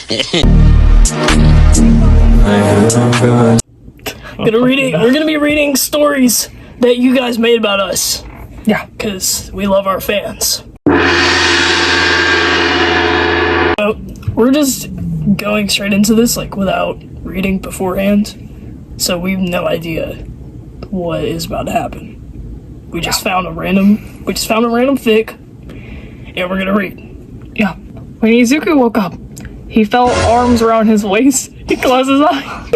We're gonna be reading stories that you guys made about us. Yeah. Because we love our fans. So, we're just going straight into this, like, without reading beforehand. So we have no idea what is about to happen. We just found a random fic, and we're gonna read. Yeah. When Izuku woke up, he felt arms around his waist. He closed his eyes.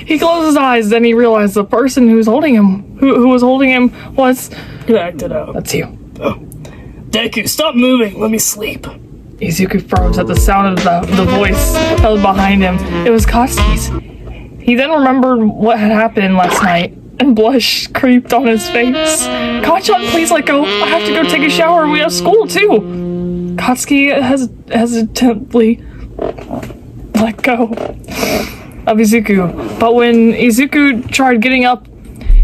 He closed his eyes. Then he realized the person who was holding him was. You acted out. That's you. Oh. Deku, stop moving. Let me sleep. Izuku froze at the sound of the voice that was behind him. It was Katsuki's. He then remembered what had happened last night, and blush creeped on his face. Kacchan, please let go. I have to go take a shower. We have school too. Katsuki hesitantly let go of Izuku, but when Izuku tried getting up,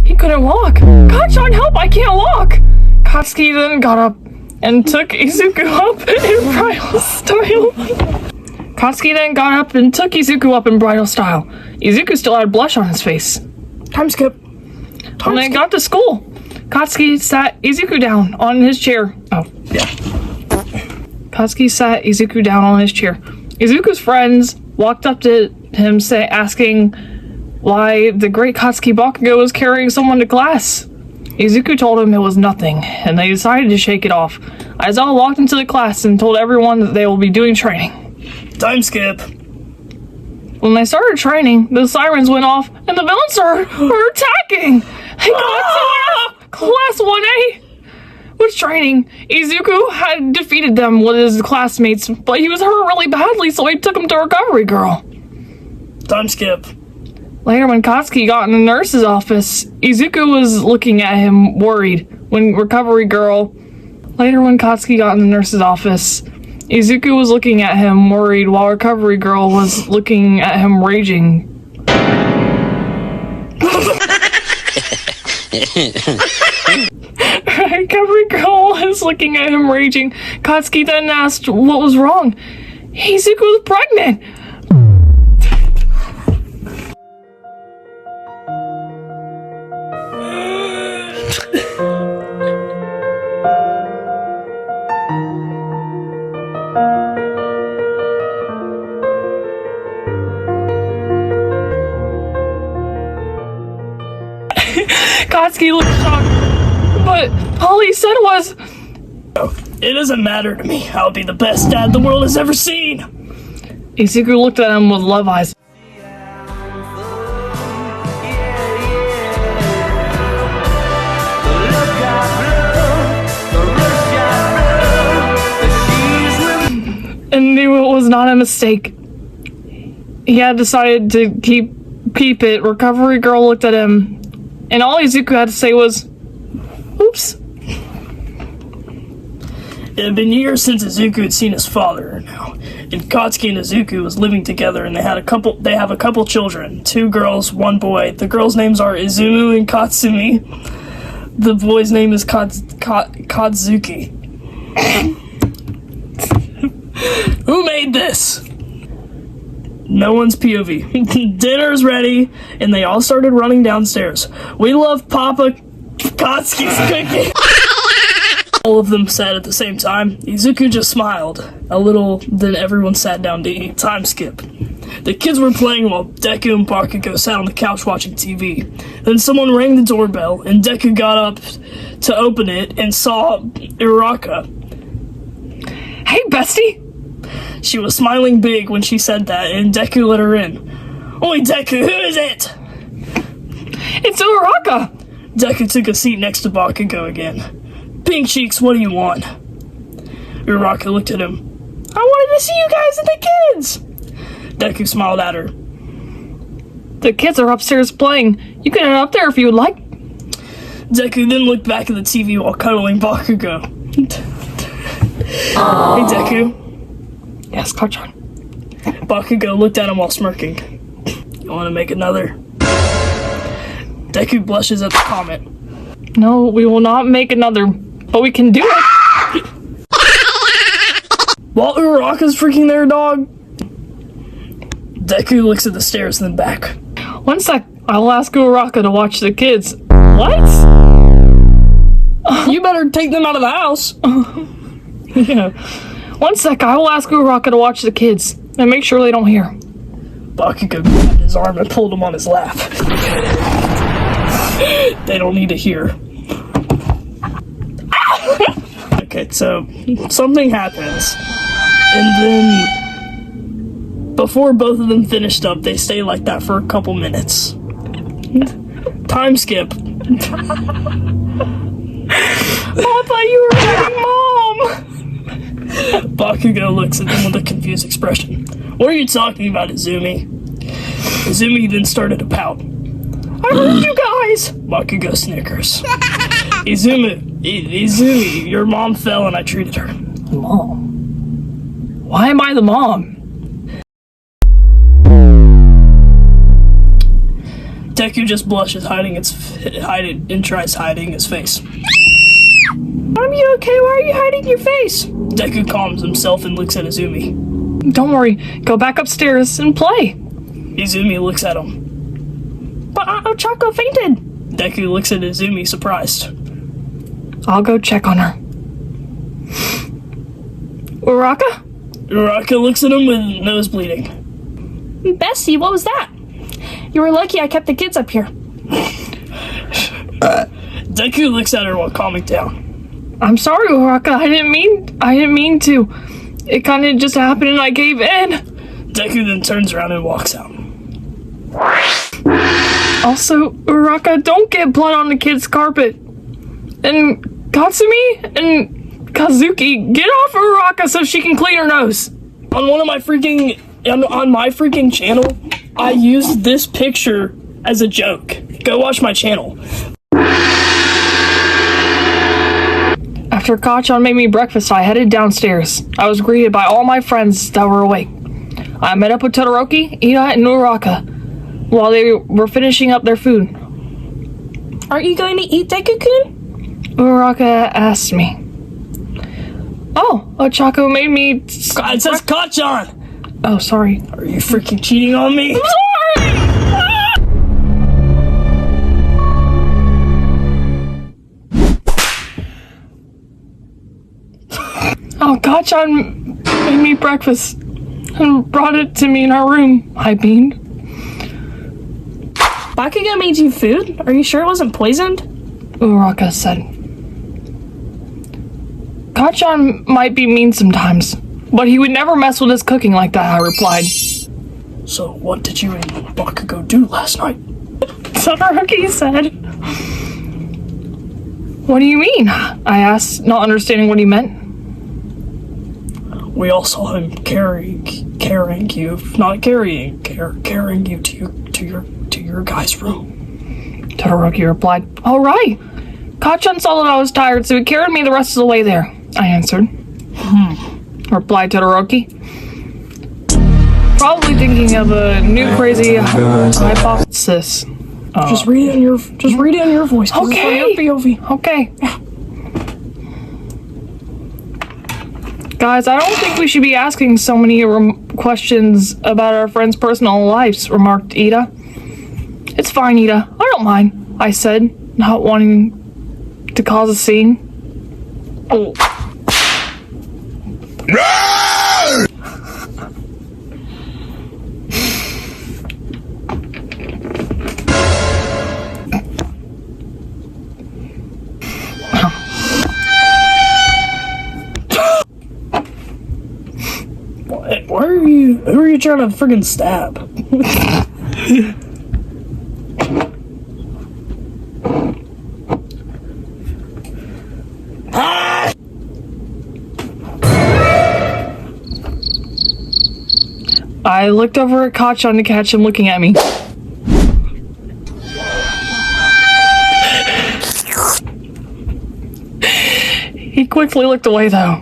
he couldn't walk. Kacchan, help! I can't walk! Katsuki then got up and took Izuku up in bridal style. Katsuki then got up and took Izuku up in bridal style. Izuku still had blush on his face. Time skip. When they got to school, Katsuki sat Izuku down on his chair. Oh, yeah. Katsuki sat Izuku down on his chair. Izuku's friends walked up to him asking why the great Katsuki Bakugo was carrying someone to class. Izuku told him it was nothing, and they decided to shake it off. Aizawa walked into the class and told everyone that they will be doing training. Time skip. When they started training, the sirens went off, and the villains were attacking! They got to Class 1A! With training, Izuku had defeated them with his classmates, but he was hurt really badly, so he took him to Recovery Girl. Time skip. Later, when Katsuki got in the nurse's office, Izuku was looking at him worried. Later, when Katsuki got in the nurse's office, Izuku was looking at him worried while Recovery Girl was looking at him raging. Recovery Girl was looking at him raging. Katsuki then asked what was wrong. Izuku was pregnant! Katsuki looked shocked, but all he said was, "It doesn't matter to me. I'll be the best dad the world has ever seen." Izuku looked at him with love eyes. And knew it was not a mistake. He had decided to keep it. Recovery Girl looked at him, and all Izuku had to say was, "Oops." It had been years since Izuku had seen his father now, and Katsuki and Izuku was living together, and they have a couple children, 2 girls, 1 boy. The girls' names are Izumu and Katsumi. The boy's name is Katsuki. Who made this? No one's POV. Dinner's ready, and they all started running downstairs. We love Papa Katsuki's cooking. All of them sat at the same time. Izuku just smiled a little, then everyone sat down to eat. Time skip. The kids were playing while Deku and Bakugo sat on the couch watching TV. Then someone rang the doorbell, and Deku got up to open it and saw Uraraka. "Hey, bestie!" She was smiling big when she said that, and Deku let her in. "Oi, Deku, who is it?" "It's Uraraka!" Deku took a seat next to Bakugo again. "Pink Cheeks, what do you want?" Uraraka looked at him. "I wanted to see you guys and the kids!" Deku smiled at her. "The kids are upstairs playing. You can head up there if you would like." Deku then looked back at the TV while cuddling Bakugo. "Hey, Deku." "Yes, Kacchan." Bakugo looked at him while smirking. "You want to make another?" Deku blushes at the comment. "No, we will not make another, but we can do it." While Uraraka's freaking their dog, Deku looks at the stairs and then back. One sec, I'll ask Uraraka to watch the kids. What? You better take them out of the house. Yeah. One sec, I will ask Uraraka to watch the kids and make sure they don't hear. Bakugo grabbed his arm and pulled him on his lap. They don't need to hear. Okay, so something happens. And then before both of them finished up, they stay like that for a couple minutes. Time skip. Oh, I thought you were hiding Mom! Bakugo looks at them with a confused expression. What are you talking about, Izumi? Izumi then started to pout. I heard you guys! Bakugo snickers. Izumi, your mom fell and I treated her. Mom? Why am I the mom? Deku just blushes, and tries hiding his face. Are you okay? Why are you hiding your face? Deku calms himself and looks at Izumi. Don't worry, go back upstairs and play. Izumi looks at him. But Ochako fainted. Deku looks at Izumi, surprised. I'll go check on her. Uraraka? Uraraka looks at him with nose bleeding. Bessie, what was that? You were lucky I kept the kids up here. Deku looks at her while calming down. I'm sorry, Uraraka. I didn't mean to. It kind of just happened and I gave in. Deku then turns around and walks out. Also, Uraraka, don't get blood on the kids' carpet. And Katsumi and Katsuki, get off Uraraka so she can clean her nose. On my freaking channel, I used this picture as a joke. Go watch my channel. After Kachan made me breakfast, I headed downstairs. I was greeted by all my friends that were awake. I met up with Todoroki, Ida, and Uraraka while they were finishing up their food. Aren't you going to eat, Deku-kun? Uraraka asked me. Oh, Ochako made me... It says Kachan! Oh, sorry. Are you freaking cheating on me? I'm sorry! Oh, Kachan made me breakfast and brought it to me in our room. I beamed. Bakugo made you food? Are you sure it wasn't poisoned? Uraraka said. Kachan might be mean sometimes, but he would never mess with his cooking like that, I replied. So what did you and Bakugo do last night? Todoroki said. What do you mean? I asked, not understanding what he meant. We all saw him carrying you to your guys' room. Todoroki replied, all right. Kachan saw that I was tired, so he carried me the rest of the way there. I answered. Replied Todoroki. Probably thinking of a new crazy hypothesis. Just read it in your voice. Okay. It's your POV. Okay. Guys, I don't think we should be asking so many questions about our friends' personal lives, remarked Ida. It's fine, Ida. I don't mind, I said, not wanting to cause a scene. Oh. Who are you trying to friggin' stab? I looked over at Kachan to catch him looking at me. He quickly looked away though.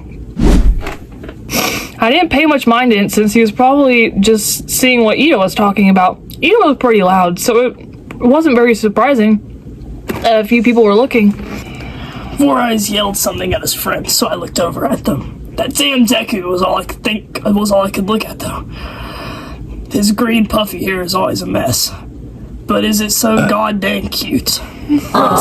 I didn't pay much mind to it since he was probably just seeing what Ida was talking about. Ida was pretty loud, so it wasn't very surprising that a few people were looking. Four Eyes yelled something at his friends, so I looked over at them. That damn Deku was all I could look at though. His green puffy hair is always a mess. But is it so goddamn cute? Not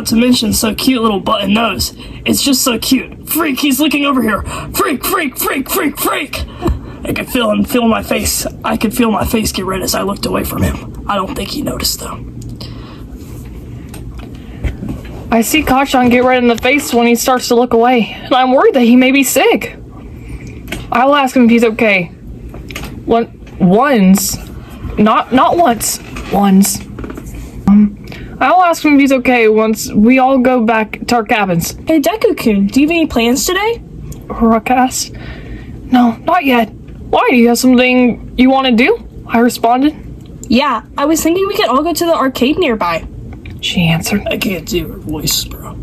to mention so cute little button nose. It's just so cute. Freak, he's looking over here. Freak, freak, freak, freak, freak. I could feel my face. I could feel my face get red as I looked away from him. I don't think he noticed though. I see Kachan get red in the face when he starts to look away, and I'm worried that he may be sick. I will ask him if he's okay. Once. Not once. Once. I'll ask him if he's okay once we all go back to our cabins. Hey, Deku-kun, do you have any plans today? Uraraka asked. No, not yet. Why? Do you have something you want to do? I responded. Yeah, I was thinking we could all go to the arcade nearby. She answered. I can't do her voice, bro.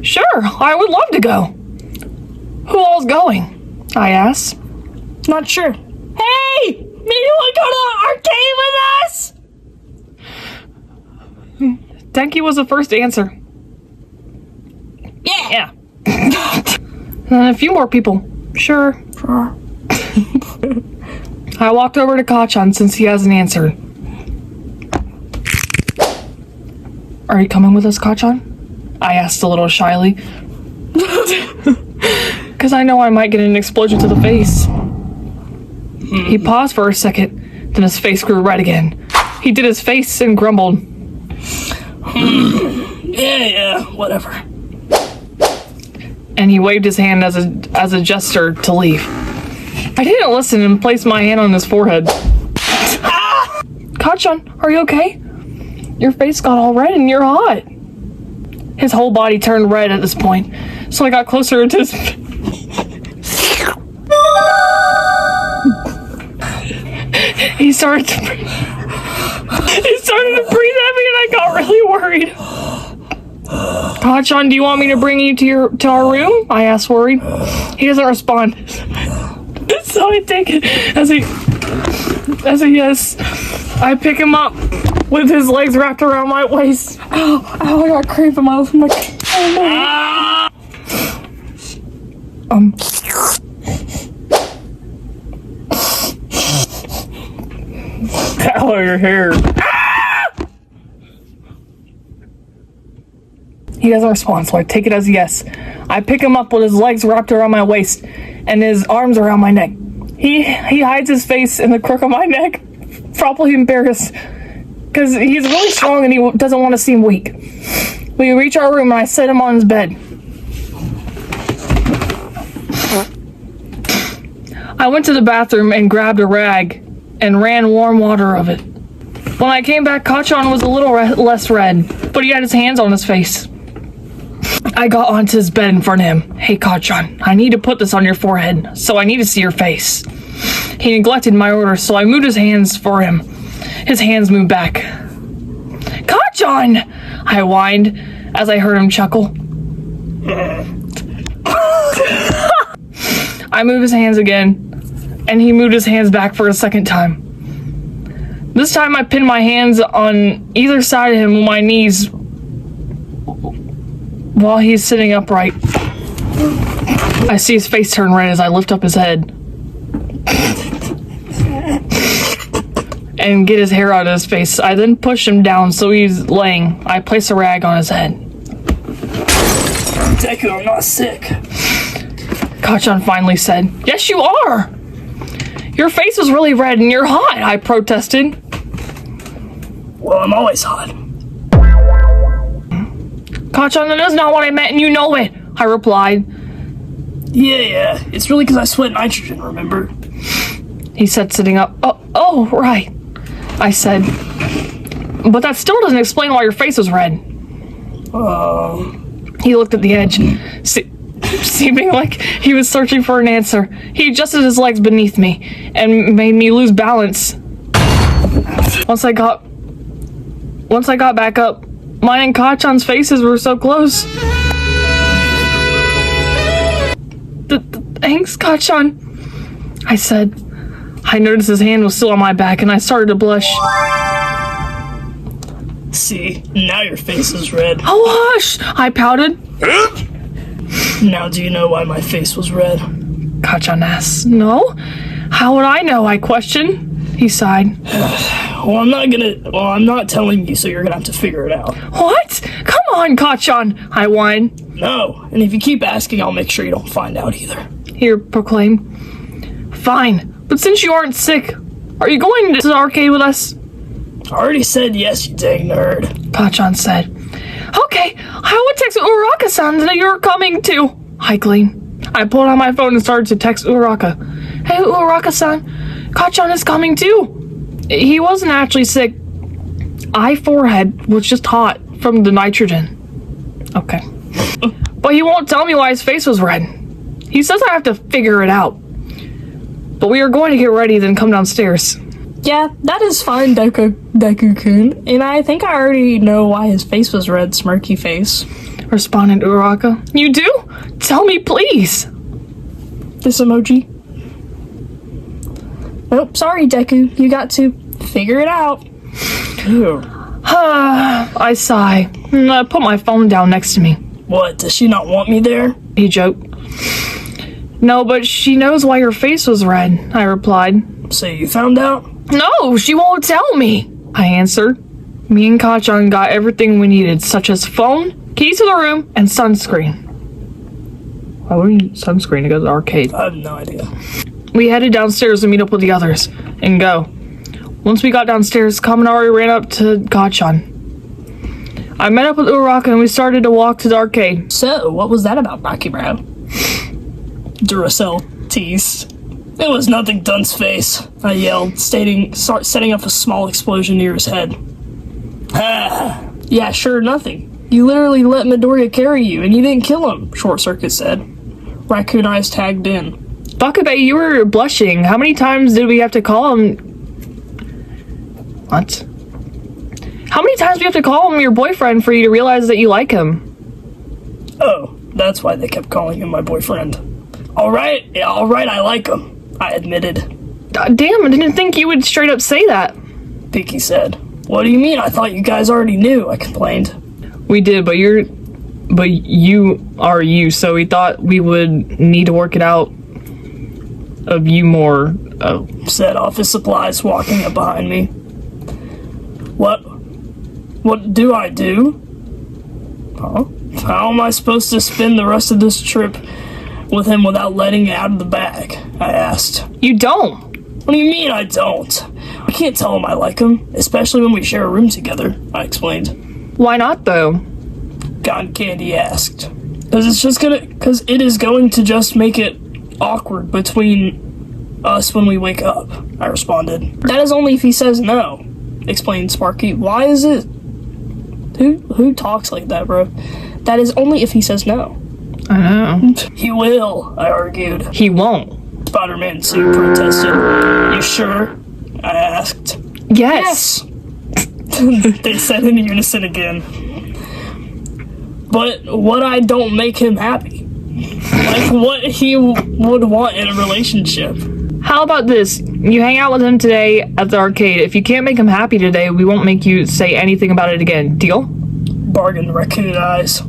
Sure, I would love to go. Who all's going? I asked. Not sure. Hey! Maybe we'll go to the arcade with us? Denki was the first to answer. Yeah. And a few more people. Sure. I walked over to Kachan since he hasn't answered. Are you coming with us, Kachan? I asked a little shyly. Because I know I might get an explosion to the face. He paused for a second, then his face grew red again. He did his face and grumbled. Yeah, whatever. And he waved his hand as a gesture to leave. I didn't listen and placed my hand on his forehead. Kachan, are you okay? Your face got all red and you're hot. His whole body turned red at this point, so I got closer to his... He started to breathe heavy and I got really worried. Kachan, do you want me to bring you to our room? I asked, worried. He doesn't respond. So I take it as a yes. I pick him up with his legs wrapped around my waist. Oh, I got cramp in my neck. Ow, your hair. He doesn't respond, so I take it as a yes. I pick him up with his legs wrapped around my waist and his arms around my neck. He hides his face in the crook of my neck, probably embarrassed, because he's really strong and he doesn't want to seem weak. We reach our room and I set him on his bed. I went to the bathroom and grabbed a rag and ran warm water of it. When I came back, Kachan was a little less red, but he had his hands on his face. I got onto his bed in front of him. Hey, Kachan, I need to put this on your forehead, so I need to see your face. He neglected my order, so I moved his hands for him. His hands moved back. Kachan! I whined as I heard him chuckle. I moved his hands again, and he moved his hands back for a second time. This time I pinned my hands on either side of him with my knees while he's sitting upright. I see his face turn red as I lift up his head and get his hair out of his face. I then push him down so he's laying. I place a rag on his head. Deku, I'm not sick. Kachan finally said, Yes, you are! Your face is really red and you're hot, I protested. Well, I'm always hot. Kachan, that is not what I meant and you know it, I replied. Yeah, it's really because I sweat nitrogen, remember? He said, sitting up. Oh, right, I said. But that still doesn't explain why your face was red. He looked at the edge, seeming like he was searching for an answer. He adjusted his legs beneath me and made me lose balance. Once I got back up, mine and Kachan's faces were so close. Thanks, Kachan, I said. I noticed his hand was still on my back and I started to blush. See, now your face is red. Oh, hush! I pouted. Now do you know why my face was red? Kachan asked. No? How would I know? I questioned. He sighed. Well, I'm not telling you, so you're gonna have to figure it out. What? Come on, Kachan, I whined. No, and if you keep asking, I'll make sure you don't find out either. He proclaimed. Fine, but since you aren't sick, are you going to the arcade with us? I already said yes, you dang nerd. Kachan said. Okay, I would text Uraraka-san that you're coming too. I gleamed. I pulled out my phone and started to text Uraraka. Hey, Uraraka-san, Kachan is coming too. He wasn't actually sick. My forehead was just hot from the nitrogen. Okay. But he won't tell me why his face was red. He says I have to figure it out. But we are going to get ready, then come downstairs. Yeah, that is fine, Deku-kun. And I think I already know why his face was red, smirky face. Responded Uraraka. You do? Tell me, please. This emoji. Oh, sorry, Deku. You got to figure it out. Ew. I sigh. I put my phone down next to me. What, does she not want me there? He joked. No, but she knows why your face was red, I replied. So you found out? No, she won't tell me, I answered. Me and Kachan got everything we needed, such as phone, keys to the room, and sunscreen. Why wouldn't you sunscreen to go to the arcade? I have no idea. We headed downstairs to meet up with the others and go. Once we got downstairs, Kaminari ran up to Kachan. I met up with Uraraka and we started to walk to the arcade. So, what was that about, Rocky Bro? Duracell teased. It was nothing, dunce face, I yelled, setting off a small explosion near his head. Ah, yeah, sure, nothing. You literally let Midoriya carry you, and you didn't kill him, Short Circuit said. Raccoon Eyes tagged in. Bakube, you were blushing. How many times did we have to call him... What? How many times do we have to call him your boyfriend for you to realize that you like him? Oh, that's why they kept calling him my boyfriend. Alright, I like him, I admitted. Damn, I didn't think you would straight up say that. Pinky said. What do you mean? I thought you guys already knew, I complained. We did, but you are you, so we thought we would need to work it out of you more. Oh. Said Office Supplies, walking up behind me. What do I do? Huh? How am I supposed to spend the rest of this trip with him without letting it out of the bag? I asked. You don't. What do you mean I don't? I can't tell him I like him, especially when we share a room together, I explained. Why not, though? Cotton Candy asked. Because it is going to just make it awkward between us when we wake up, I responded. That is only if he says no, explained Sparky. Why is it? Who talks like that, bro? That is only if he says no. I know. He will, I argued. He won't. Spider-Man suit protested. You sure? I asked. Yes. They said in unison again. But what I don't make him happy. Like what he would want in a relationship. How about this? You hang out with him today at the arcade. If you can't make him happy today, we won't make you say anything about it again. Deal? Bargained Raccoon Eyes.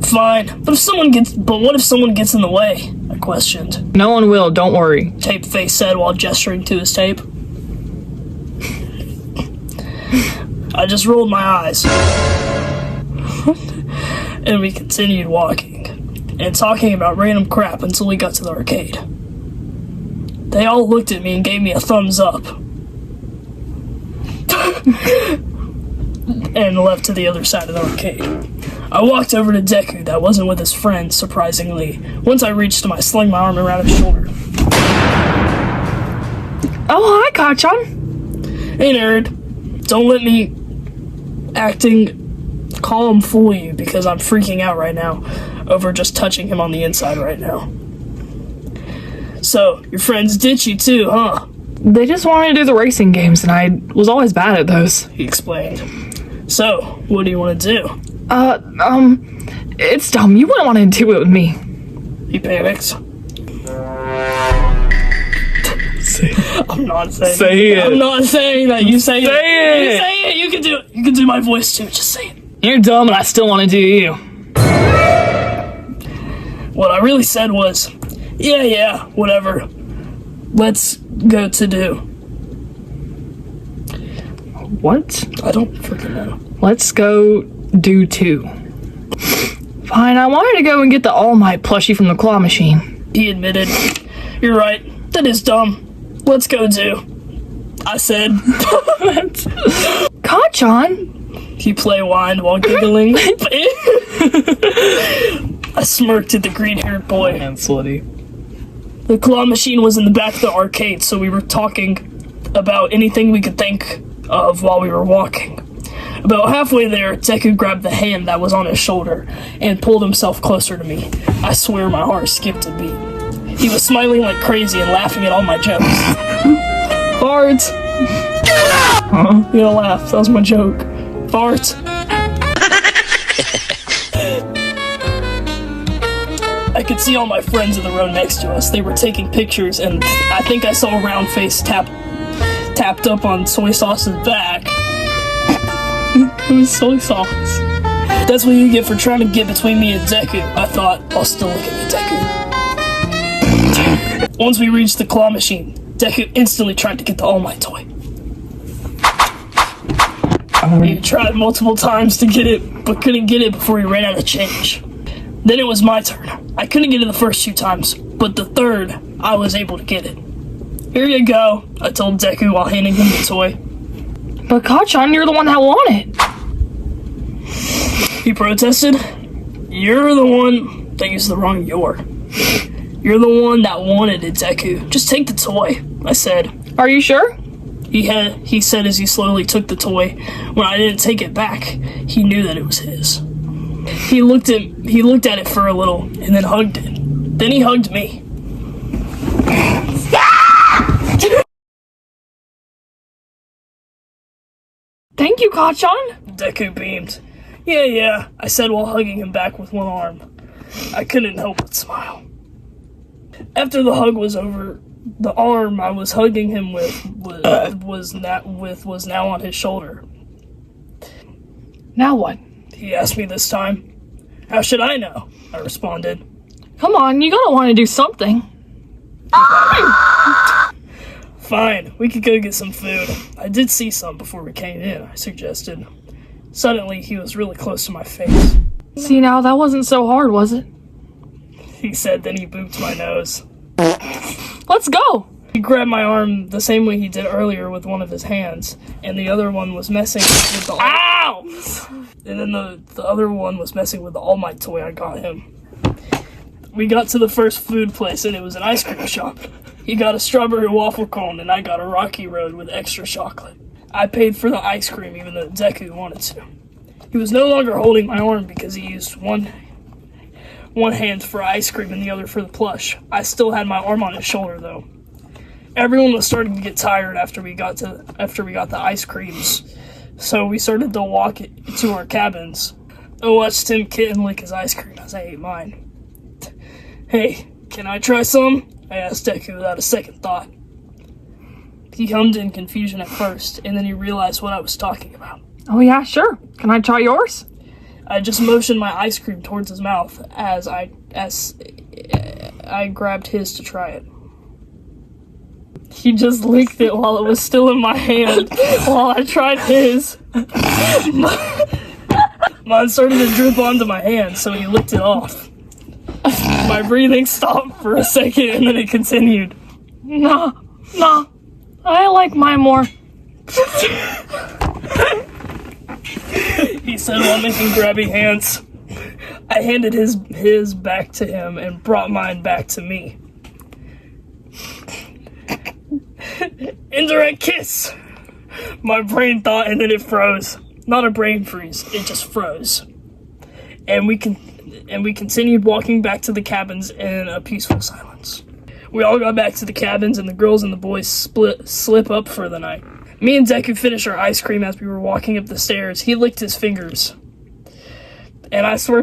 Fine, but what if someone gets in the way? I questioned. No one will, don't worry. Tape Face said while gesturing to his tape. I just rolled my eyes. And we continued walking and talking about random crap until we got to the arcade. They all looked at me and gave me a thumbs up. And left to the other side of the arcade. I walked over to Deku that wasn't with his friend, surprisingly. Once I reached him, I slung my arm around his shoulder. Oh, hi, Kachan. Hey, nerd. Don't let me acting calm fool you because I'm freaking out right now over just touching him on the inside right now. So, your friends ditch you too, huh? They just wanted to do the racing games, and I was always bad at those. He explained. So, what do you want to do? It's dumb. You wouldn't want to do it with me. He panics. Say it. I'm not saying Say it. I'm not saying that. You say it. Say it. You say it. You can do it. You can do my voice too. Just say it. You're dumb, and I still want to do you. What I really said was, yeah, whatever. Let's go to do. What? I don't freaking know. Let's go do 2. Fine, I wanted to go and get the All Might plushie from the claw machine. He admitted. You're right. That is dumb. Let's go do. I said. Kacchan? He play whined while giggling. I smirked at the green-haired boy. And slutty. The claw machine was in the back of the arcade, so we were talking about anything we could think of while we were walking. About halfway there, Deku grabbed the hand that was on his shoulder and pulled himself closer to me. I swear my heart skipped a beat. He was smiling like crazy and laughing at all my jokes. Farts! Huh? You don't laugh, that was my joke. Farts! I could see all my friends in the row next to us. They were taking pictures, and I think I saw a round face tapped up on soy sauce's back. It was soy sauce. That's what you get for trying to get between me and Deku, I thought, while still looking at Deku. Once we reached the claw machine, Deku instantly tried to get the All Might toy. He tried multiple times to get it, but couldn't get it before he ran out of change. Then it was my turn. I couldn't get it the first 2 times, but the third, I was able to get it. Here you go, I told Deku while handing him the toy. But Kacchan, you're the one that won it. He protested. You're the one that used the wrong "your." You're the one that wanted it, Deku. Just take the toy, I said. Are you sure? He said as he slowly took the toy. When I didn't take it back, he knew that it was his. He looked at it for a little and then hugged it. Then he hugged me. Thank you, Kacchan. Deku beamed. Yeah, I said while hugging him back with one arm. I couldn't help but smile. After the hug was over, the arm I was hugging him with was now on his shoulder. Now what? He asked me this time. How should I know? I responded. Come on, you gotta want to do something. Fine, we could go get some food. I did see some before we came in, I suggested. Suddenly, he was really close to my face. See, now that wasn't so hard, was it? He said, then he booped my nose. Let's go. He grabbed my arm the same way he did earlier with one of his hands, and the other one was messing with the Ow! And then the other one was messing with the All Might toy I got him. We got to the first food place, and it was an ice cream shop. He got a strawberry waffle cone, and I got a Rocky Road with extra chocolate. I paid for the ice cream, even though Deku wanted to. He was no longer holding my arm because he used one hand for ice cream and the other for the plush. I still had my arm on his shoulder, though. Everyone was starting to get tired after we got the ice creams, so we started to walk to our cabins. I watched Tim Kitten lick his ice cream as I ate mine. Hey, can I try some? I asked Deku without a second thought. He hummed in confusion at first, and then he realized what I was talking about. Oh yeah, sure. Can I try yours? I just motioned my ice cream towards his mouth as I grabbed his to try it. He just licked it while it was still in my hand while I tried his. Mine started to drip onto my hand, so he licked it off. My breathing stopped for a second and then it continued. Nah. I like mine more. He said while making grabby hands. I handed his back to him and brought mine back to me. Indirect kiss! My brain thought and then it froze. Not a brain freeze, it just froze. And we continued walking back to the cabins in a peaceful silence. We all got back to the cabins and the girls and the boys slip up for the night. Me and Deku finished our ice cream as we were walking up the stairs. He licked his fingers. And I swear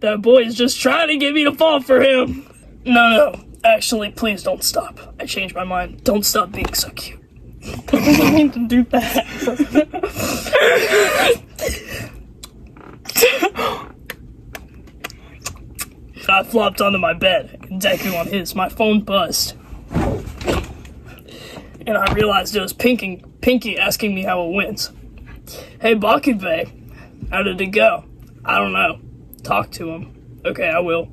that boy is just trying to get me to fall for him. No, actually, please don't stop. I changed my mind. Don't stop being so cute. I didn't mean to do that. I flopped onto my bed, and Deku on his. My phone buzzed. And I realized it was Pinky asking me how it went. Hey, Bakugo, how did it go? I don't know. Talk to him. Okay, I will.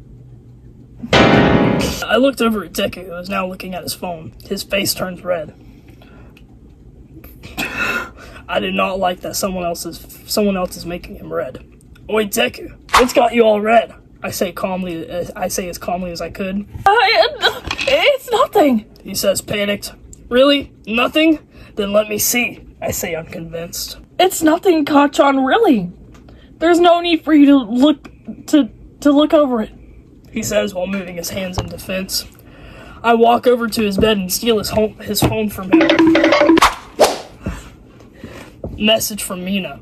I looked over at Deku, who was now looking at his phone. His face turns red. I did not like that someone else is making him red. Oi, Deku, what's got you all red? I say as calmly as I could. It's nothing. He says, panicked. Really? Nothing? Then let me see. I say, unconvinced. It's nothing, Kachan, really. There's no need for you to look over it. He says while moving his hands in defense. I walk over to his bed and steal his phone from him. Message from Mina.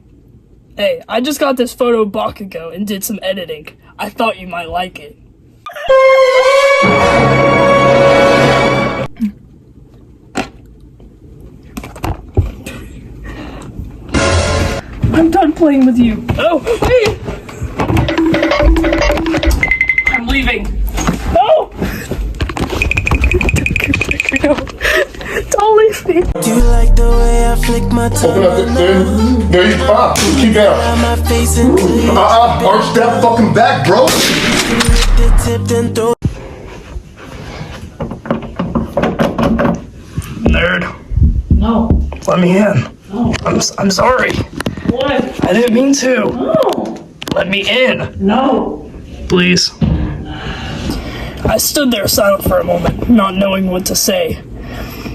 Hey, I just got this photo of Bakugo and did some editing. I thought you might like it. I'm done playing with you. Oh, wait! I'm leaving. No! Don't leave me. Do you like the way I flick my tongue? Open up this thing. There you pop. Keep down. My face until you Arch that fucking back, bro. the tip and throw. Nerd. No. Let me in. No. I'm sorry. What? I didn't mean to. No. Let me in. No. Please. I stood there silent for a moment, not knowing what to say.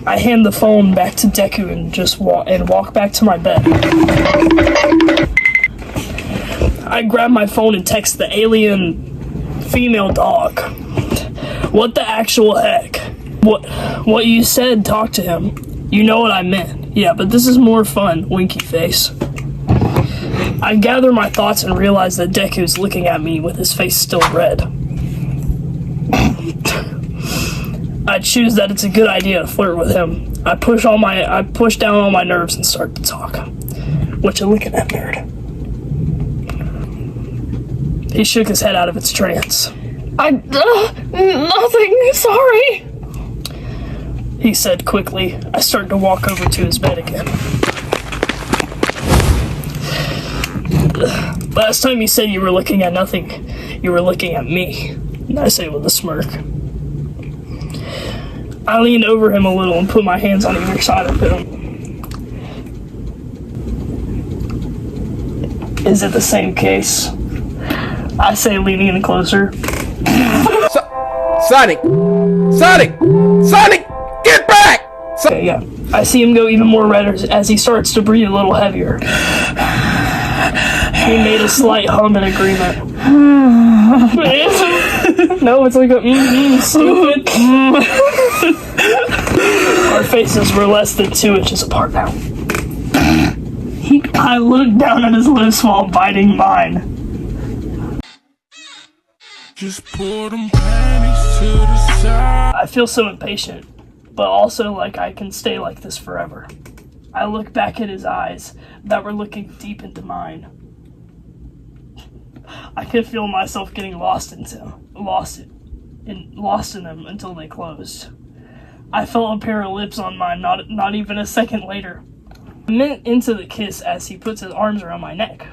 I hand the phone back to Deku and just walk back to my bed. I grab my phone and text the alien female dog. What the actual heck? What you said, talk to him. You know what I meant. Yeah, but this is more fun, winky face. I gather my thoughts and realize that Deku's looking at me with his face still red. I choose that it's a good idea to flirt with him. I push down all my nerves and start to talk. What you looking at, nerd? He shook his head out of its trance. Nothing. Sorry. He said quickly. I start to walk over to his bed again. Last time you said you were looking at nothing, you were looking at me. I say with a smirk. I leaned over him a little and put my hands on either side of him. Is it the same case? I say, leaning in closer. Sonic! Get back! Okay, yeah. I see him go even more red as he starts to breathe a little heavier. He made a slight hum in agreement. No, it's like a stupid. Our faces were less than 2 inches apart now. I looked down at his lips while biting mine. Just pour them panties to the side. I feel so impatient, but also like I can stay like this forever. I look back at his eyes that were looking deep into mine. I could feel myself getting lost in them until they closed. I felt a pair of lips on mine not even a second later. A minute into the kiss as he puts his arms around my neck.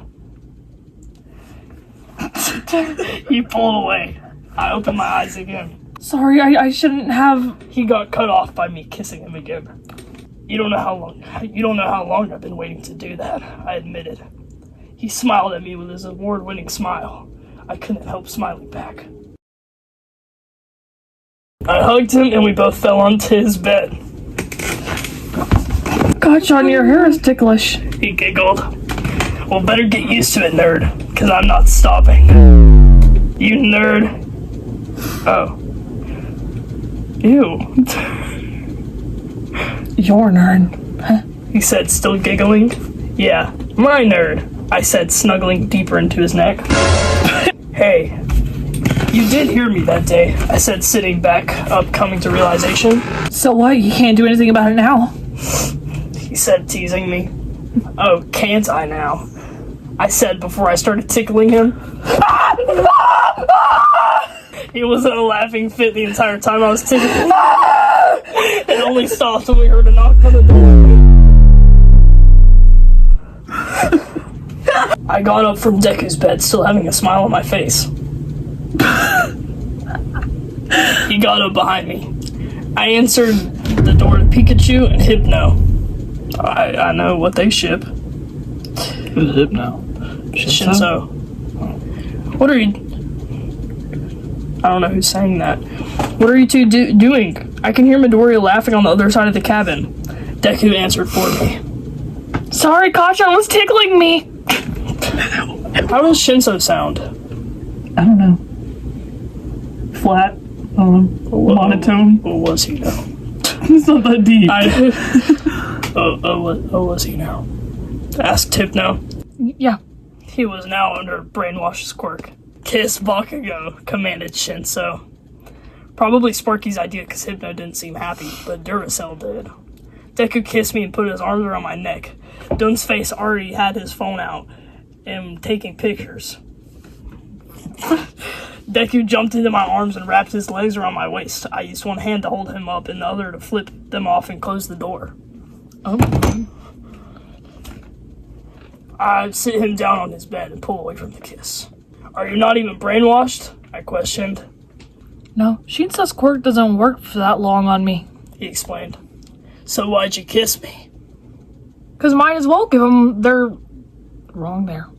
He pulled away. I opened my eyes again. Sorry, I shouldn't have. He got cut off by me kissing him again. You don't know how long I've been waiting to do that, I admitted. He smiled at me with his award-winning smile. I couldn't help smiling back. I hugged him and we both fell onto his bed. God, John, your hair is ticklish. He giggled. Well, better get used to it, nerd, because I'm not stopping. You nerd. Oh. Ew. Your nerd. Huh? He said, still giggling. Yeah, my nerd, I said, snuggling deeper into his neck. Hey, you did hear me that day, I said, sitting back up, coming to realization. So what? You can't do anything about it now. He said, teasing me. Oh, can't I now? I said before I started tickling him. He wasn't a laughing fit the entire time I was tickling. It only stopped when we heard a knock on the door. I got up from Deku's bed, still having a smile on my face. He got up behind me. I answered the door to Pikachu and Hypno. I know what they ship. Who's Hypno? Shinso. What are you... I don't know who's saying that. What are you two doing? I can hear Midoriya laughing on the other side of the cabin. Deku answered for me. Sorry, Kachan was tickling me. How does Shinso sound? I don't know. Flat. Monotone. What was he now? It's not that deep. Was he now? Asked Hypno. Yeah. He was now under Brainwash's quirk. Kiss Bakugo, commanded Shinso. Probably Sparky's idea because Hypno didn't seem happy, but Duracell did. Deku kissed me and put his arms around my neck. Dun's face already had his phone out and taking pictures. Deku jumped into my arms and wrapped his legs around my waist. I used one hand to hold him up and the other to flip them off and close the door. I'd sit him down on his bed and pull away from the kiss. Are you not even brainwashed? I questioned. No, Shinso's quirk doesn't work for that long on me. He explained. So why'd you kiss me? Because might as well give them their... Wrong there.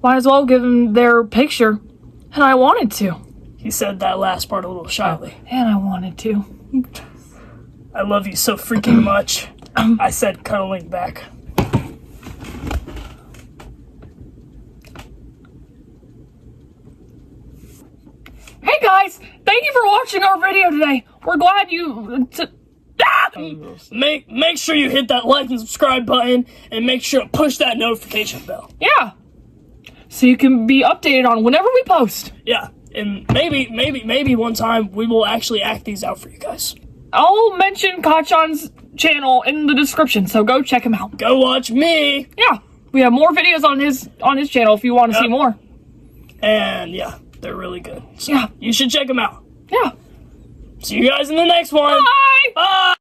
Might as well give them their picture. And I wanted to. He said that last part a little shyly. And I wanted to. I love you so freaking much, I said, cuddling back. Hey guys! Thank you for watching our video today. We're glad you... Make sure you hit that like and subscribe button, and make sure to push that notification bell. Yeah. So you can be updated on whenever we post. Yeah, and maybe one time we will actually act these out for you guys. I'll mention Kachan's channel in the description, so go check him out. Go watch me. Yeah, we have more videos on his channel if you want to see more. And yeah, they're really good. So yeah, you should check them out. Yeah. See you guys in the next one. Bye. Bye.